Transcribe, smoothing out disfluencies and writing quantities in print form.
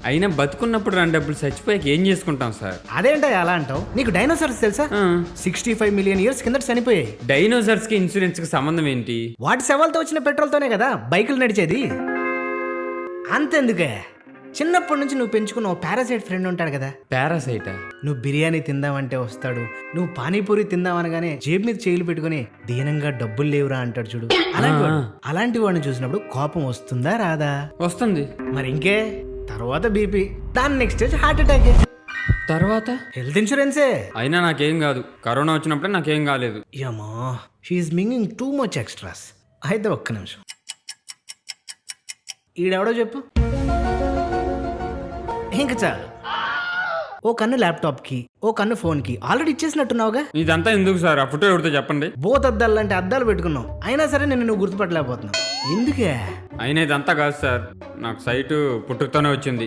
అయినా బతుకున్నప్పుడు 2 డబ్బులు చచ్చిపోయాక ఏం చేసుకుంటాం సార్? అదేంటో అలా అంటావు? నీకు డైనోసార్స్ తెలుసా? 65 మిలియన్ ఇయర్స్ కింద చనిపోయాయి. డైనోసార్స్ కి ఇన్సూరెన్స్ కి సంబంధం ఏంటి? వాటి శవాలతో వచ్చిన పెట్రోల్తోనే కదా బైకులు నడిచేది. అంతెందుకే, చిన్నప్పటి నుంచి నువ్వు పెంచుకున్న ఓ పారాసైట్ ఫ్రెండ్ ఉంటాడు కదా. పారాసైటా? నువ్వు బిర్యానీ తిందామంటే వస్తాడు, నువ్వు పానీపూరి తిందామనగానే జేబు మీద చేయిలు పెట్టుకుని దీనంగా డబ్బులు లేవురా అంటాడు చూడు. అలాంటి వాడిని చూసినప్పుడు కోపం వస్తుందా రాదా? వస్తుంది. మరి ఇంకే, తర్వాత బీపీ, దాని నెక్స్ట్ స్టేజ్ హార్ట్ అటాక్, తర్వాత హెల్త్ ఇన్సూరెన్సే. అయినా నాకేం కాదు. కరోనా వచ్చినప్పుడే నాకేం కాలేదు. యమా, షీఈస్ మింగింగ్ టూ మచ్ ఎక్స్ట్రాస్. అయితే ఒక్క నిమిషం, ఈడెవడో చెప్పు. ఇంక చాలు. ఓ కన్ను ల్యాప్టాప్ కి, ఓ కన్ను ఫోన్ కి ఆల్రెడీ ఇచ్చేసినట్టున్నావుగా. ఇదంతా ఎందుకు సార్? ఆ ఫోటో ఎవరితో చెప్పండి. బోత్ అద్దాలు లాంటి అద్దాలు పెట్టుకున్నావు, అయినా సరే నేను నువ్వు గుర్తుపట్టలేకపోతున్నావు. ఎందుకే? అయినా ఇదంతా కాదు సార్, నాకు సైటు పుట్టుకతోనే వచ్చింది.